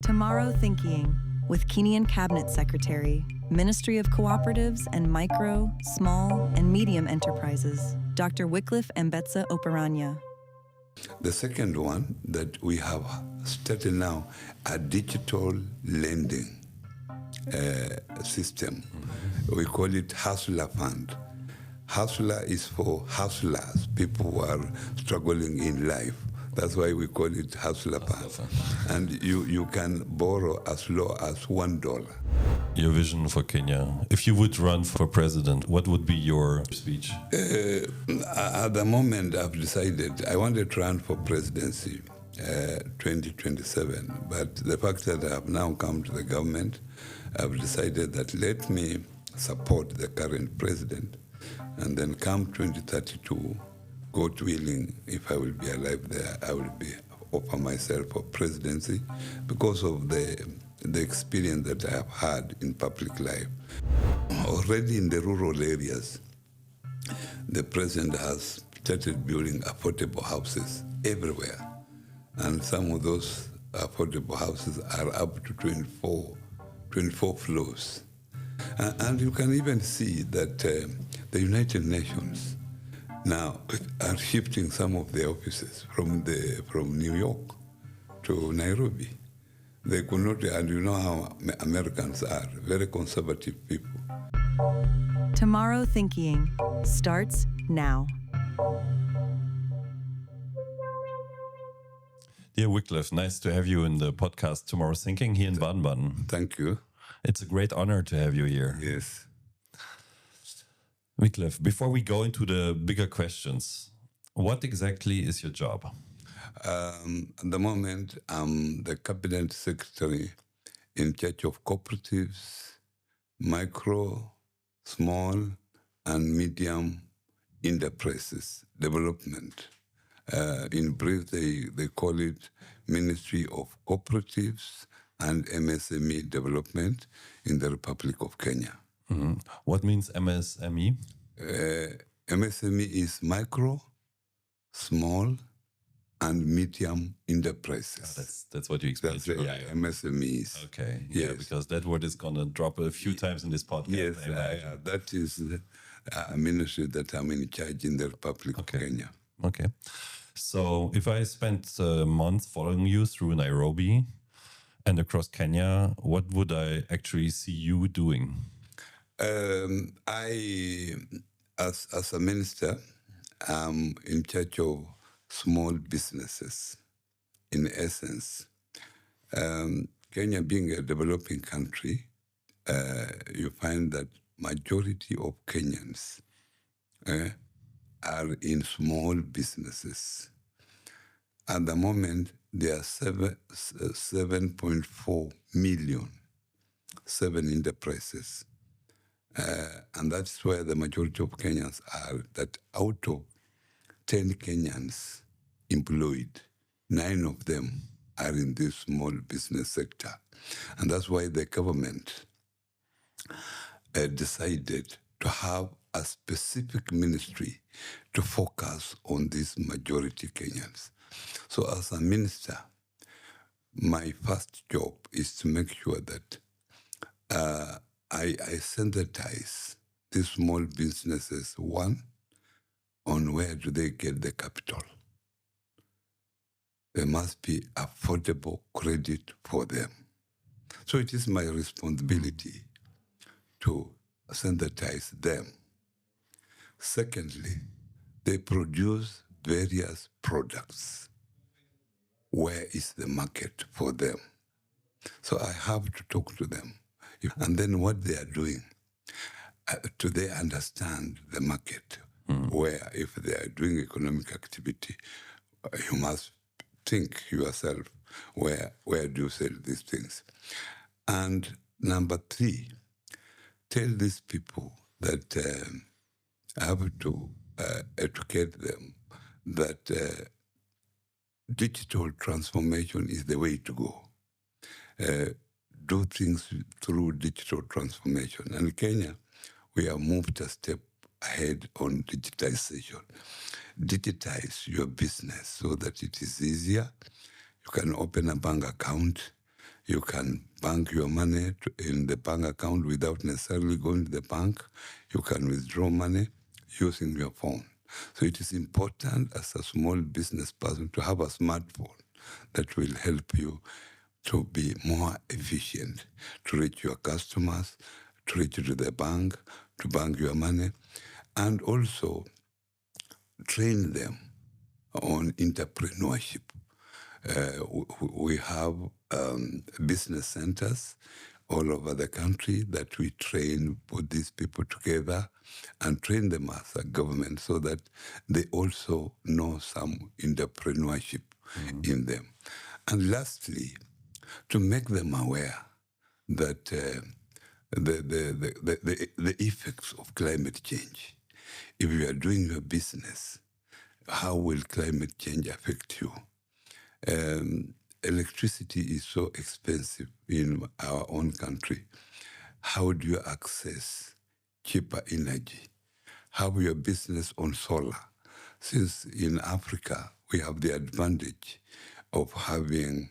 Tomorrow Thinking with Kenian Cabinet Secretary, Ministry of Cooperatives and Micro, Small, and Medium Enterprises, Dr. Wycliffe Oparanya. The second one that we have started now, a digital lending system. We call it Hustler Fund. Hustler is for hustlers, people who are struggling in life. That's why we call it Hustler Fund. And you can borrow as low as $1. Your vision for Kenya. If you would run for president, what would be your speech? At the moment, I've decided I wanted to run for presidency 2027. But the fact that I have now come to the government, I've decided that let me support the current president. And then come 2032, God willing, if I will be alive there, I will offer myself for presidency because of the experience that I have had in public life. Already in the rural areas, the president has started building affordable houses everywhere. And some of those affordable houses are up to 24 floors. And you can even see that the United Nations now are shifting some of their offices from New York to Nairobi. They could not, and you know how Americans are, very conservative people. Tomorrow Thinking starts now. Dear Wycliffe, nice to have you in the podcast Tomorrow Thinking here in Baden-Baden. Thank you. It's a great honor to have you here. Yes. Wycliffe, before we go into the bigger questions, what exactly is your job? At the moment, I'm the cabinet secretary in charge of cooperatives, micro, small, and medium enterprises development. In brief, they call it Ministry of Cooperatives and MSME development in the Republic of Kenya. Mm-hmm. What means MSME? MSME is micro, small, and medium enterprises. That's what you explained. MSMEs. Okay, yes. Yeah, because that word is going to drop a few times in this podcast. Yes, that is a ministry that I'm in charge in the Republic of Kenya. Okay. So if I spent a month following you through Nairobi and across Kenya, what would I actually see you doing? As a minister, I'm in charge of small businesses. In essence, Kenya being a developing country, you find that majority of Kenyans are in small businesses. At the moment, there are 7.4 million, 7 enterprises. And that's where the majority of Kenyans are, that out of 10 Kenyans employed, 9 of them are in this small business sector. And that's why the government decided to have a specific ministry to focus on these majority Kenyans. So as a minister, my first job is to make sure that I sensitize these small businesses, one, on where do they get the capital. There must be affordable credit for them. So it is my responsibility to sensitize them. Secondly, they produce various products. Where is the market for them? So I have to talk to them. And then what they are doing, do they understand the market? Where, if they are doing economic activity, you must think yourself, where do you sell these things? And number 3, tell these people that I have to educate them that digital transformation is the way to go. Do things through digital transformation. And in Kenya, we have moved a step ahead on digitization. Digitize your business so that it is easier. You can open a bank account. You can bank your money in the bank account without necessarily going to the bank. You can withdraw money using your phone. So it is important as a small business person to have a smartphone that will help you to be more efficient, to reach your customers, to reach to the bank, to bank your money, and also train them on entrepreneurship. We have business centers all over the country that we train, put these people together and train them as a government so that they also know some entrepreneurship in them. And lastly, to make them aware that the effects of climate change. If you are doing your business, how will climate change affect you? Electricity is so expensive in our own country. How do you access cheaper energy? Have your business on solar? Since in Africa, we have the advantage of having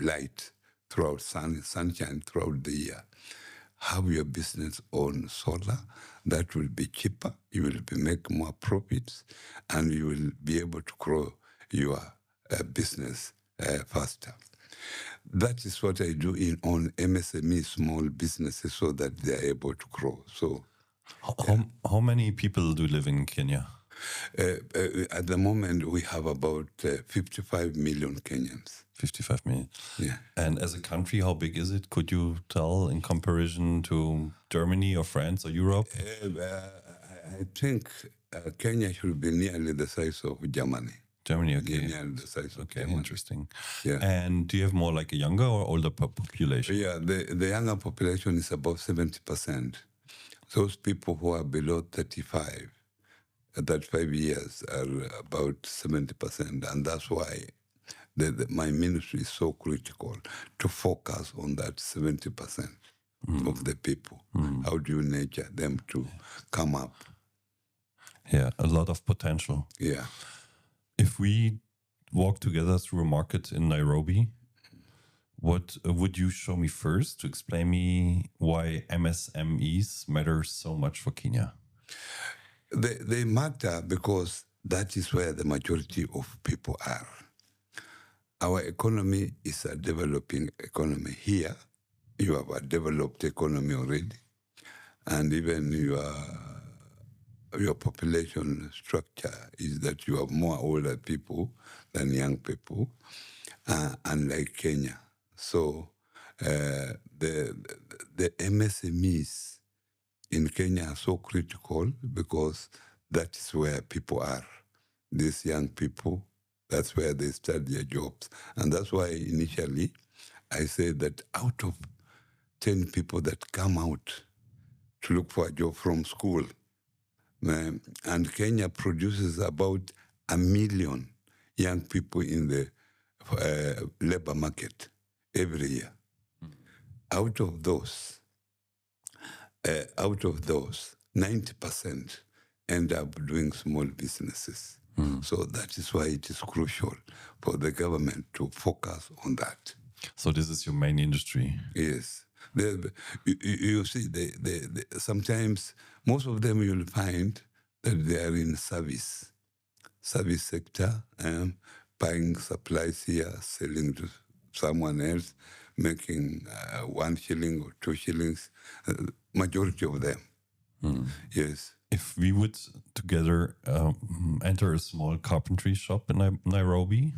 light throughout sunshine throughout the year. Have your business on solar. That will be cheaper. You will make more profits, and you will be able to grow your business faster. That is what I do on MSME, small businesses, so that they are able to grow. So, how many people do live in Kenya? At the moment, we have about 55 million Kenyans. 55 million. Yeah. And as a country, how big is it? Could you tell in comparison to Germany or France or Europe? I think Kenya should be nearly the size of Germany. Germany, okay. Nearly the size of Okay, Germany. interesting. Yeah. And do you have more like a younger or older population? Yeah, the younger population is about 70%. Those people who are below 35 years are about 70%. And that's why my ministry is so critical to focus on that 70% of the people. How do you nurture them to come up? Yeah, a lot of potential. Yeah. If we walk together through a market in Nairobi, what would you show me first to explain me why MSMEs matter so much for Kenya? They matter because that is where the majority of people are. Our economy is a developing economy. Here, you have a developed economy already, and even your population structure is that you have more older people than young people, unlike Kenya. So the MSMEs in Kenya are so critical because that is where people are. These young people, that's where they start their jobs. And that's why initially I said that out of 10 people that come out to look for a job from school, and Kenya produces about 1 million young people in the labor market every year. Out of those, 90% end up doing small businesses. So that is why it is crucial for the government to focus on that. So this is your main industry? Yes. You see, sometimes most of them you'll find that they are in service sector, buying supplies here, selling to someone else, making 1 shilling or 2 shillings. Majority of them, yes. If we would together enter a small carpentry shop in Nairobi,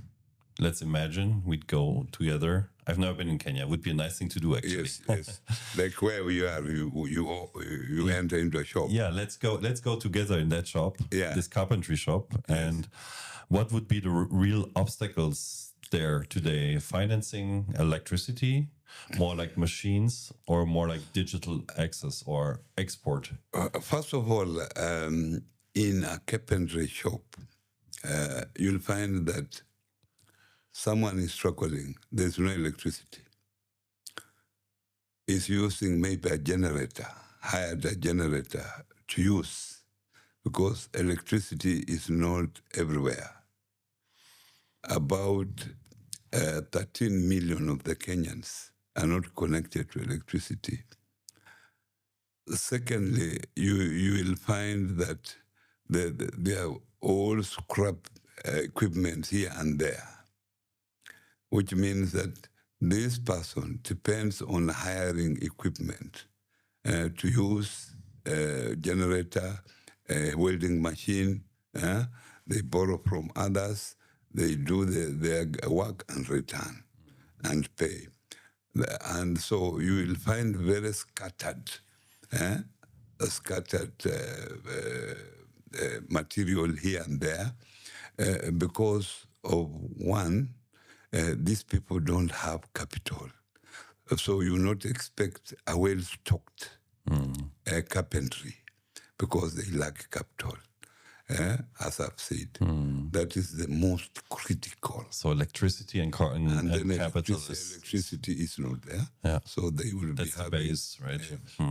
let's imagine we'd go together. I've never been in Kenya. It would be a nice thing to do, actually. Yes. Like where you are, you enter into a shop. Yeah, let's go together in that shop, this carpentry shop. Yes. And what would be the real obstacles there today? Financing, electricity, more like machines, or more like digital access or export? First of all, in a carpentry shop, you'll find that someone is struggling. There's no electricity. Is using maybe a generator, hired a generator to use, because electricity is not everywhere. About 13 million of the Kenyans are not connected to electricity. Secondly, you will find that there are all scrap equipment here and there, which means that this person depends on hiring equipment to use generator, welding machine. They borrow from others. They do their work and return and pay. And so you will find very scattered material here and there because of one, these people don't have capital. So you not expect a well-stocked carpentry because they lack capital. As I've said, that is the most critical. So electricity and then capital electricity is not there. Yeah. So they will That's be having, the base, right?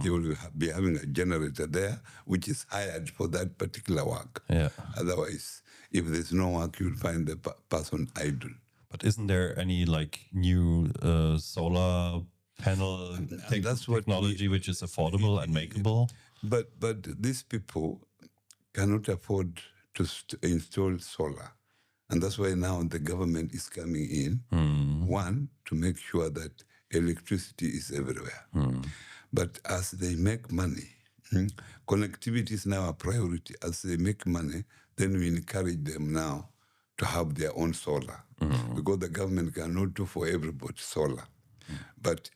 They will be having a generator there, which is hired for that particular work. Yeah. Otherwise, if there's no work, you'll find the person idle. But isn't there any new solar panel technology which is affordable and makeable? But these people cannot afford to install solar. And that's why now the government is coming in, one, to make sure that electricity is everywhere. But as they make money, connectivity is now a priority. As they make money, then we encourage them now to have their own solar. Because the government cannot do for everybody solar. But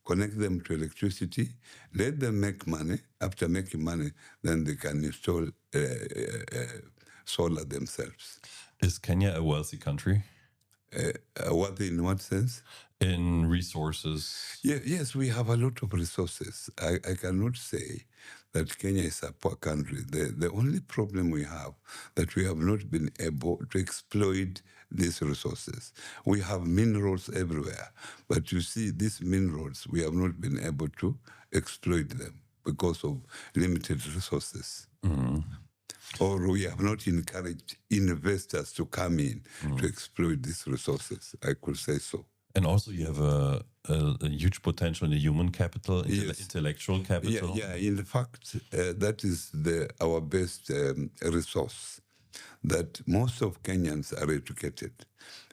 connect them to electricity, let them make money. After making money, then they can install solar themselves. Is Kenya a wealthy country? Wealthy in what sense? In resources. Yes, we have a lot of resources. I cannot say that Kenya is a poor country. The only problem we have that we have not been able to exploit these resources. We have minerals everywhere, but you see these minerals, we have not been able to exploit them because of limited resources. Or we have not encouraged investors to come in to exploit these resources. I could say so. And also you have a huge potential in the human capital, intellectual capital. Yeah, in fact, that is our best resource, that most of Kenyans are educated.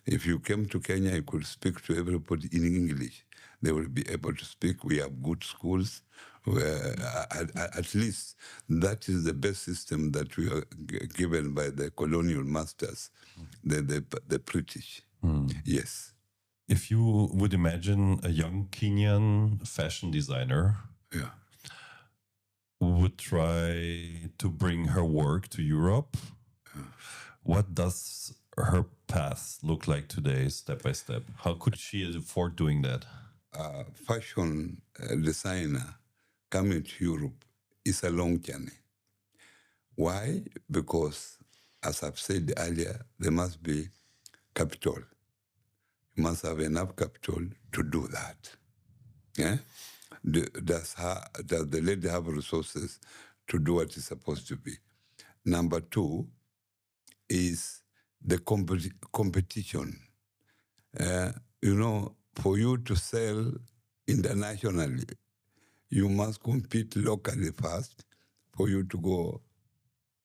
If you came to Kenya, you could speak to everybody in English. They will be able to speak. We have good schools. At least that is the best system that we are given by the colonial masters, the British. Yes. If you would imagine a young Kenyan fashion designer who would try to bring her work to Europe, what does her path look like today, step by step? How could she afford doing that? Fashion designer coming to Europe is a long journey. Why? Because, as I've said earlier, there must be capital. You must have enough capital to do that. Yeah? Does the lady have resources to do what is supposed to be? Number two is the competition. For you to sell internationally, you must compete locally first for you to go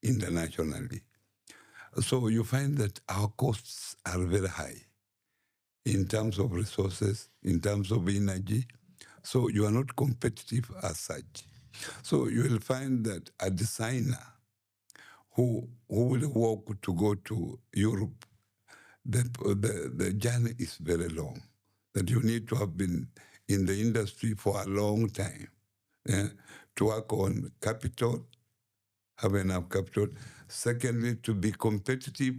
internationally. So you find that our costs are very high in terms of resources, in terms of energy. So you are not competitive as such. So you will find that a designer who will work to go to Europe, the journey is very long, that you need to have been in the industry for a long time to work on capital, have enough capital. Secondly, to be competitive,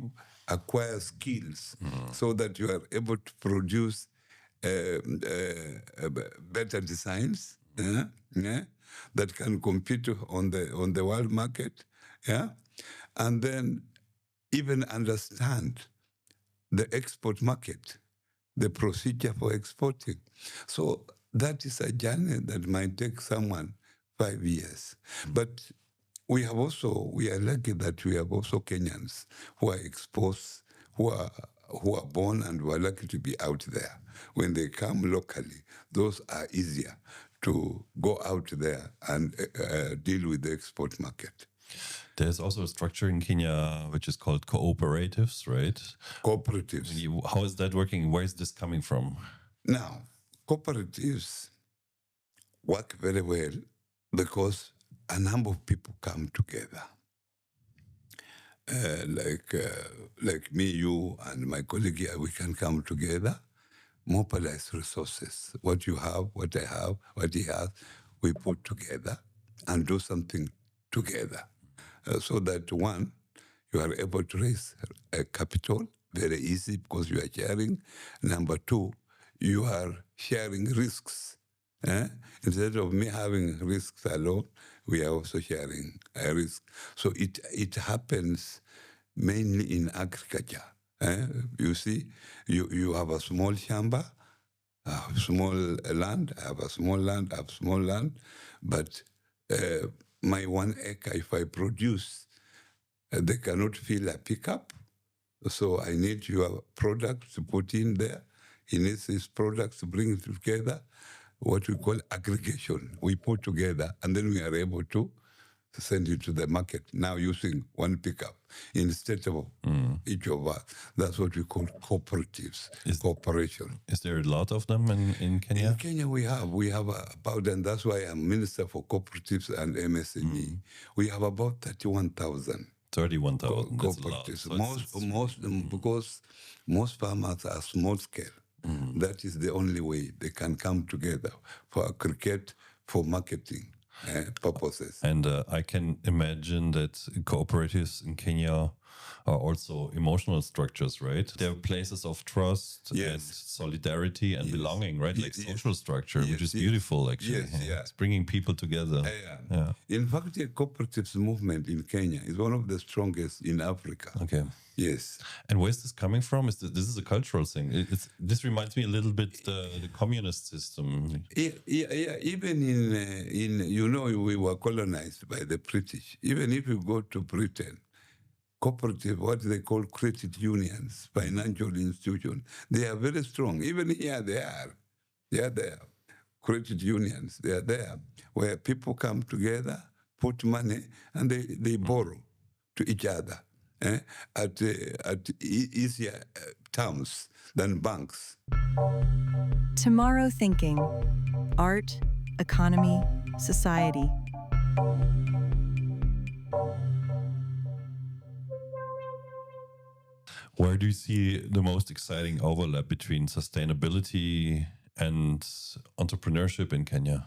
acquire skills so that you are able to produce better designs that can compete on the world market. And then even understand the export market, the procedure for exporting. So that is a journey that might take someone 5 years. But we are lucky that we have also Kenyans who are exposed, who who are born and who are lucky to be out there. When they come locally, those are easier to go out there and deal with the export market. There's also a structure in Kenya which is called cooperatives, right? Cooperatives. How is that working? Where is this coming from? Now, cooperatives work very well because a number of people come together. Like me, you, and my colleague here, we can come together, mobilize resources. What you have, what I have, what he has, we put together and do something together. So that one, you are able to raise capital very easy because you are sharing. Number two, you are sharing risks. Instead of me having risks alone, we are also sharing a risk. So it happens mainly in agriculture. You see, you have a small shamba, small land, I have a small land, I have small land, but my 1 acre, if I produce, they cannot fill a pickup. So I need your products to put in there. He needs his products to bring it together, what we call aggregation. We put together, and then we are able to send it to the market now using one pickup instead of each of us. That's what we call cooperatives, cooperation. Is there a lot of them in Kenya? In Kenya, we have about, and that's why I'm Minister for Cooperatives and MSME. We have about 31,000. 31,000. Cooperatives. Because most farmers are small scale. That is the only way they can come together for aggregate, for marketing purposes. And I can imagine that cooperatives in Kenya are also emotional structures, right? They're places of trust and solidarity and belonging, right? Like social structure, which is beautiful, actually. It's bringing people together. In fact, the cooperatives movement in Kenya is one of the strongest in Africa. Okay. Yes. And where's this coming from? This is a cultural thing. This reminds me a little bit the communist system. Even in we were colonized by the British. Even if you go to Britain, cooperative, what they call credit unions, financial institutions, they are very strong. Even here they are. They are there. Credit unions, they are there, where people come together, put money, and they borrow to each other. At easier terms than banks. Tomorrow thinking: art, economy, society. Where do you see the most exciting overlap between sustainability and entrepreneurship in Kenya?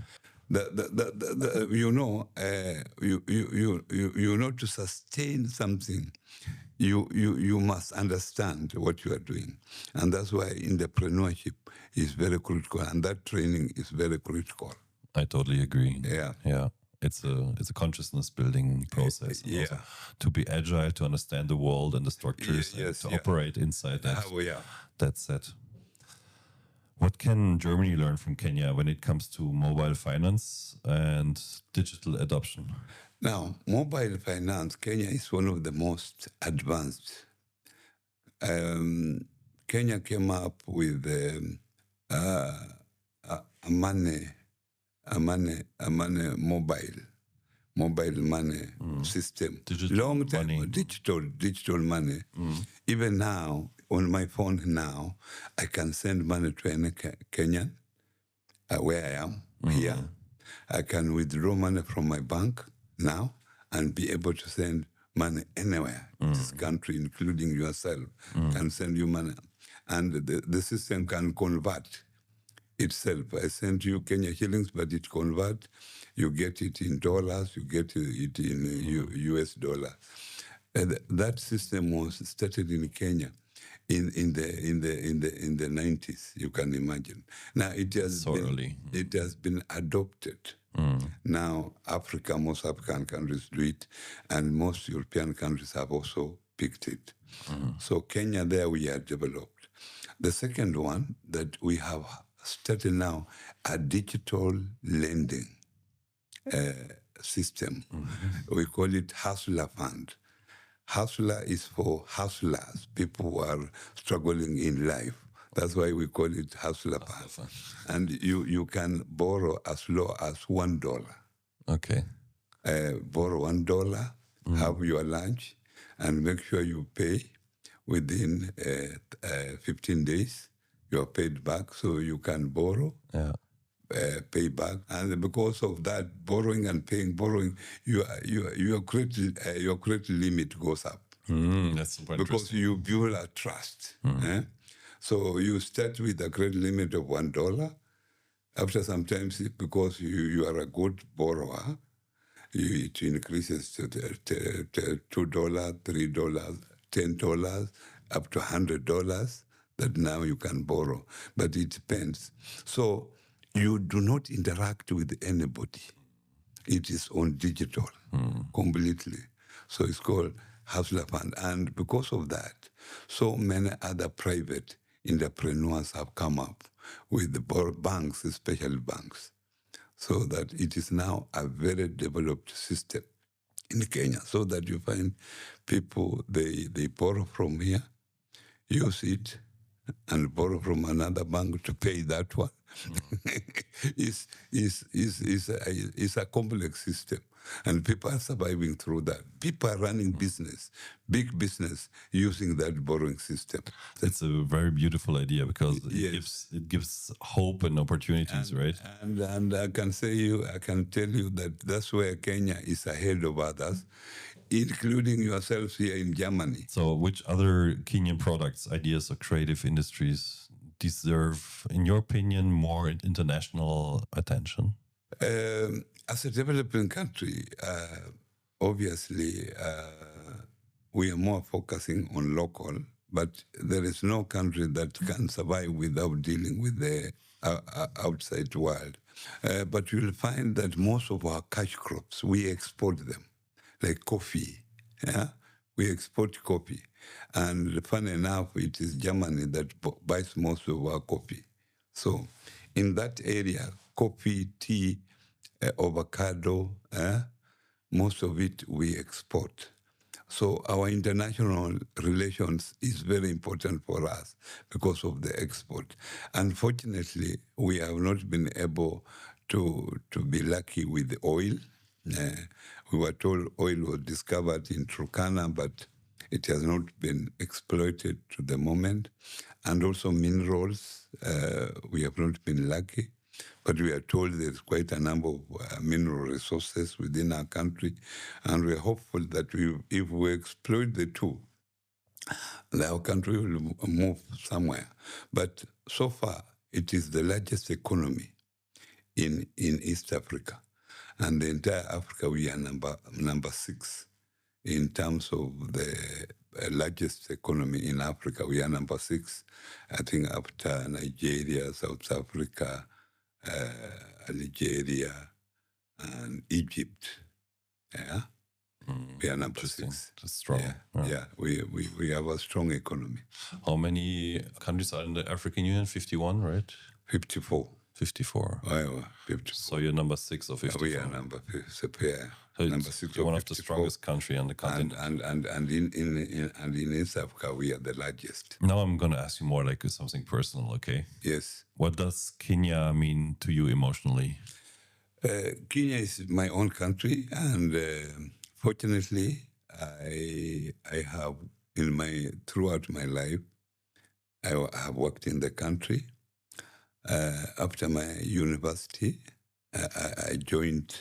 To sustain something, you must understand what you are doing, and that's why entrepreneurship is very critical, and that training is very critical. I totally agree. Yeah. It's a consciousness building process. Also to be agile, to understand the world and the structures, and to operate inside that. That's set. What can Germany learn from Kenya when it comes to mobile finance and digital adoption? Now, mobile finance, Kenya is one of the most advanced. Kenya came up with a money mobile money system. Long time, money. Digital money. Even now, on my phone now, I can send money to any Kenyan, where I am, here. I can withdraw money from my bank now and be able to send money anywhere in this country, including yourself, can send you money. And the system can convert itself. I send you Kenya shillings, but it converts. You get it in dollars, you get it in US dollars. That system was started in Kenya in the 90s. You can imagine. Now it has been adopted. Now most African countries do it, and most European countries have also picked it. So Kenya, there we are developed. The second one that we have started now, a digital lending system. We call it Hustler Fund. Hustler is for hustlers, people who are struggling in life. That's why we call it hustler fund. And you can borrow as low as $1. Okay. Borrow $1, have your lunch, and make sure you pay within 15 days. You are paid back, so you can borrow. Yeah. Pay back, and because of that borrowing and borrowing, your credit limit goes up. That's super Because interesting. you build a trust. So you start with a credit limit of $1. After sometimes, because you are a good borrower, it increases to $2, $3, $10, up to $100 that now you can borrow. But it depends. So you do not interact with anybody. It is on digital completely. So it's called Hustler Fund. And because of that, so many other private entrepreneurs have come up with the banks, especially banks, so that it is now a very developed system in Kenya, so that you find people, they borrow from here, use it, and borrow from another bank to pay that one. It's a complex system, and people are surviving through that. People are running business, big business, using that borrowing system. It's a very beautiful idea because it gives hope and opportunities, right? And I can tell you that that's where Kenya is ahead of others, including yourselves here in Germany. So which other Kenyan products, ideas, or creative industries deserve, in your opinion, more international attention? As a developing country, obviously, we are more focusing on local, but there is no country that can survive without dealing with the outside world. But you'll find that most of our cash crops, we export them, like coffee. Yeah, we export coffee. And funny enough, it is Germany that buys most of our coffee. So in that area, coffee, tea, avocado, most of it we export. So our international relations is very important for us because of the export. Unfortunately, we have not been able to be lucky with the oil. We were told oil was discovered in Turkana, but it has not been exploited to the moment. And also minerals, we have not been lucky. But we are told there's quite a number of mineral resources within our country, and we're hopeful that if we exploit the two, our country will move somewhere. But so far, it is the largest economy in East Africa. And the entire Africa, we are number 6 in terms of the largest economy in Africa. We are number 6, I think, after Nigeria, South Africa, Algeria, and Egypt. Yeah, we are number 6. That's strong. Yeah, we have a strong economy. How many countries are in the African Union? 51, right? 54. 54. 54. So you're number 6 of 54. We are number 6. So number 6 you're one 54. of the strongest country on the continent. And in East Africa, we are the largest. Now I'm going to ask you more like something personal, okay? Yes. What does Kenya mean to you emotionally? Kenya is my own country, and fortunately, I have throughout my life, I have worked in the country. After my university, I joined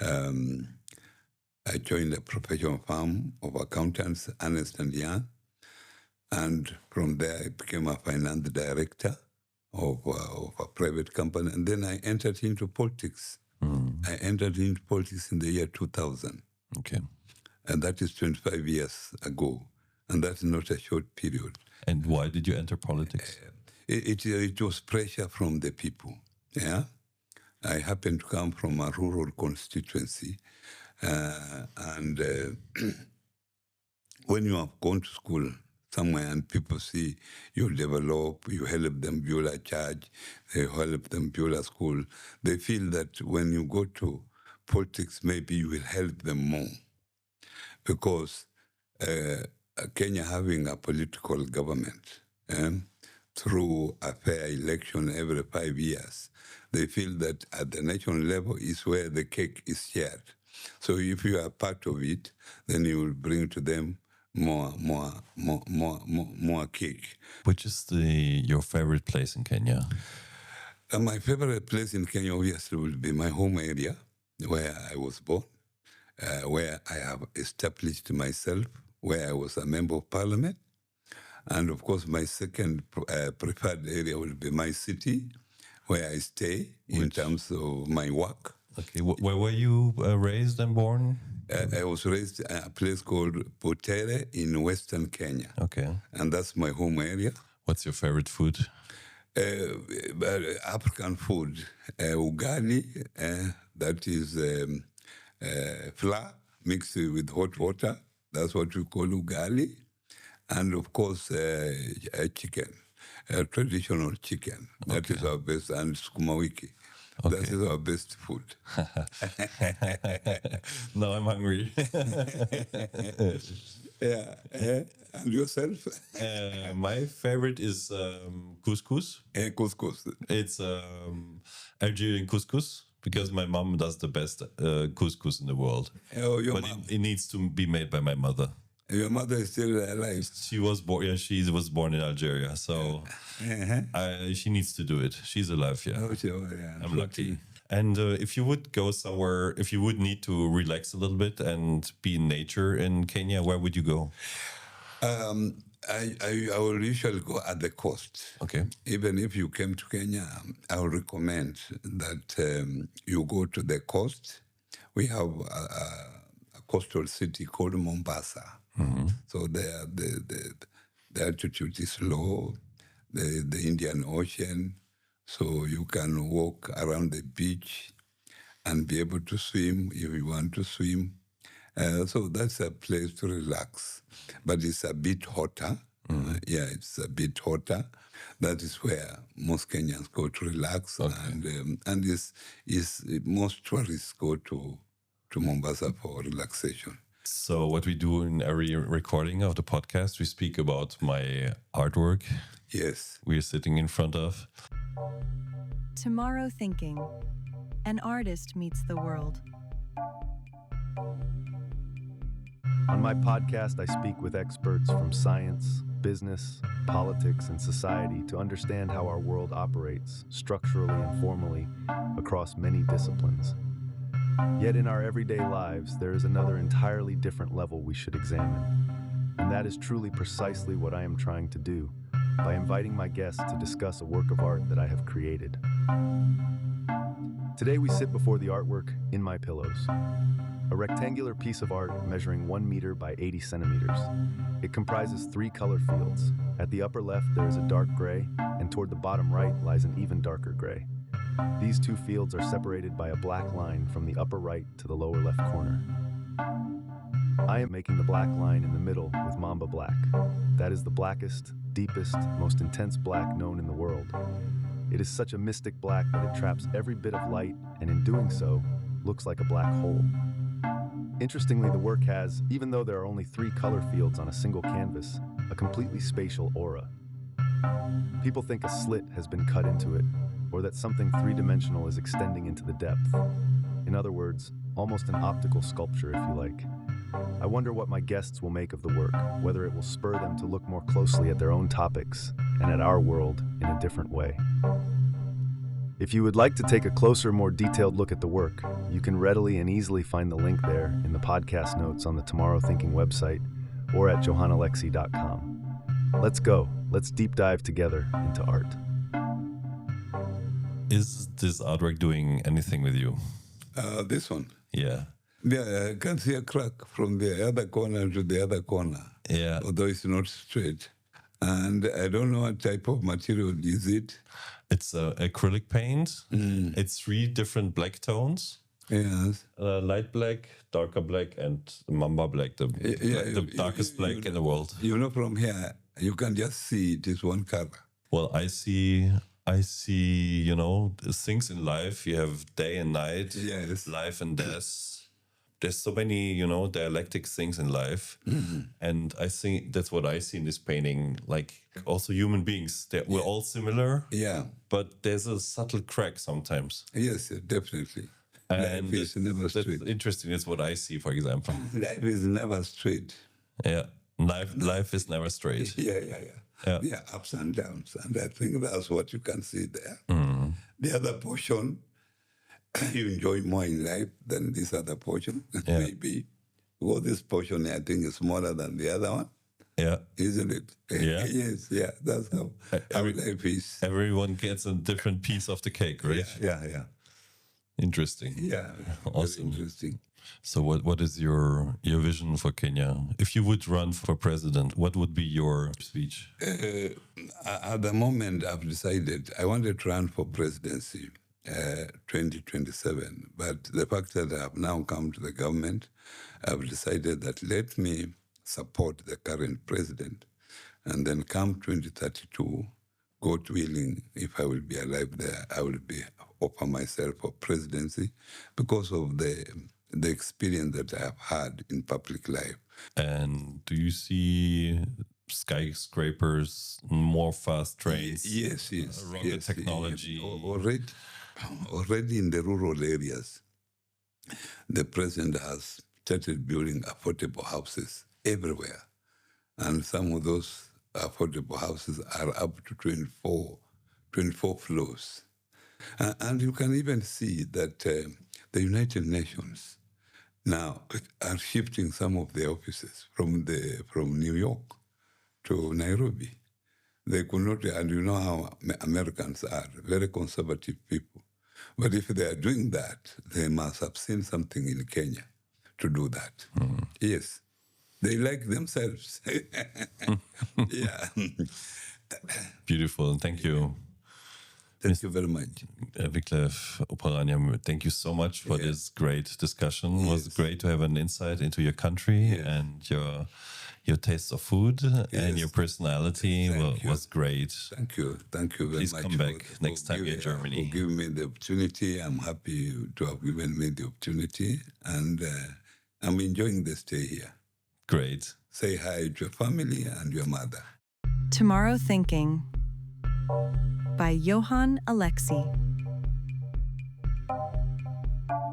a professional firm of accountants, Ernst & Young, and from there I became a finance director of a private company, and then I entered into politics. I entered into politics in the year 2000. Okay. And that is 25 years ago, and that's not a short period. And why did you enter politics? It was pressure from the people. Yeah, I happen to come from a rural constituency, and when you have gone to school somewhere and people see you develop, you help them build a church, you help them build a school, they feel that when you go to politics, maybe you will help them more, because Kenya having a political government through a fair election every 5 years. They feel that at the national level is where the cake is shared. So if you are part of it, then you will bring to them more cake. Which is your favorite place in Kenya? My favorite place in Kenya obviously will be my home area, where I was born, where I have established myself, where I was a member of parliament. And of course, my second preferred area will be my city, where I stay in terms of my work. Okay, where were you raised and born? I was raised in a place called Butere in Western Kenya. Okay. And that's my home area. What's your favorite food? African food, ugali, that is flour mixed with hot water. That's what we call ugali. And of course, chicken, traditional chicken. That is our best, and sukuma wiki. Okay. That is our best food. Now I'm hungry. Yeah. And yourself? My favorite is couscous. Couscous. It's Algerian couscous, because my mom does the best couscous in the world. Oh, but it needs to be made by my mother. Your mother is still alive? She was born. Yeah, she was born in Algeria, so she needs to do it. She's alive. Yeah. Oh, sure, yeah. I'm lucky. And if you would go somewhere, if you would need to relax a little bit and be in nature in Kenya, where would you go? I will usually go at the coast. Okay. Even if you came to Kenya, I would recommend that you go to the coast. We have a coastal city called Mombasa. Mm-hmm. So there, the altitude is low, the Indian Ocean, so you can walk around the beach and be able to swim if you want to swim. So that's a place to relax. But it's a bit hotter. Mm-hmm. It's a bit hotter. That is where most Kenyans go to relax. Okay. And most tourists go to Mombasa for relaxation. So what we do in every recording of the podcast, we speak about my artwork. Yes. We're sitting in front of. Tomorrow Thinking. An artist meets the world. On my podcast, I speak with experts from science, business, politics, and society to understand how our world operates, structurally and formally, across many disciplines. Yet in our everyday lives, there is another entirely different level we should examine. And that is truly precisely what I am trying to do, by inviting my guests to discuss a work of art that I have created. Today we sit before the artwork In My Pillows, a rectangular piece of art measuring 1 meter by 80 centimeters. It comprises 3 color fields. At the upper left, there is a dark gray, and toward the bottom right lies an even darker gray. These 2 fields are separated by a black line from the upper right to the lower left corner. I am making the black line in the middle with Mamba Black. That is the blackest, deepest, most intense black known in the world. It is such a mystic black that it traps every bit of light, and in doing so, looks like a black hole. Interestingly, the work has, even though there are only 3 color fields on a single canvas, a completely spatial aura. People think a slit has been cut into it, or that something 3-dimensional is extending into the depth. In other words, almost an optical sculpture, if you like. I wonder what my guests will make of the work, whether it will spur them to look more closely at their own topics and at our world in a different way. If you would like to take a closer, more detailed look at the work, you can readily and easily find the link there in the podcast notes on the Tomorrow Thinking website or at johannalexis.com. Let's go. Let's deep dive together into art. Is this artwork doing anything with you? This one? Yeah. Yeah, I can see a crack from the other corner to the other corner. Yeah. Although it's not straight. And I don't know what type of material is it. It's acrylic paint. Mm. It's 3 different black tones. Yes. Light black, darker black, and Mamba black, the darkest black in the world. You know, from here, you can just see it is one color. Well, I see, things in life. You have day and night, yes. life and death, there's so many, dialectic things in life. And I think that's what I see in this painting. Like also human beings, we're all similar. Yeah. But there's a subtle crack sometimes. Yes, definitely. And life is never that's straight. interesting. That's what I see, for example. Life is never straight. Yeah. Life is never straight. Yeah, ups and downs. And I think that's what you can see there. The other portion, you enjoy more in life than this other portion, maybe. Well, this portion, I think, is smaller than the other one. Yeah. Isn't it? Yeah. Yes, yeah. That's how life is. Everyone gets a different piece of the cake, right? Yeah. Interesting. Yeah. Awesome. Very interesting. So what is your vision for Kenya? If you would run for president, what would be your speech? At the moment, I've decided I wanted to run for presidency 2027. But the fact that I have now come to the government, I've decided that let me support the current president. And then come 2032, God willing, if I will be alive there, I will offer myself for presidency because of the experience that I have had in public life. And do you see skyscrapers, more fast trains? Yes. Rocket technology? Yes. Already in the rural areas, the president has started building affordable houses everywhere. And some of those affordable houses are up to 24 floors. And you can even see that the United Nations now are shifting some of their offices from New York to Nairobi. They could not, and you know how Americans are, very conservative people. But if they are doing that, they must have seen something in Kenya to do that. Yes. They like themselves. Yeah. Beautiful. Thank you. Thank you very much. Wycliffe Oparanya, thank you so much for this great discussion. It was great to have an insight into your country and your taste of food and your personality was great. Thank you very much. Please come back next time you're in Germany. For giving me the opportunity. I'm happy to have given me the opportunity, and I'm enjoying the stay here. Great. Say hi to your family and your mother. Tomorrow Thinking by Johann Alexis.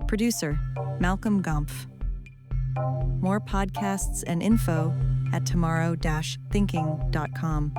Producer, Malcolm Gumpf. More podcasts and info at tomorrow-thinking.com.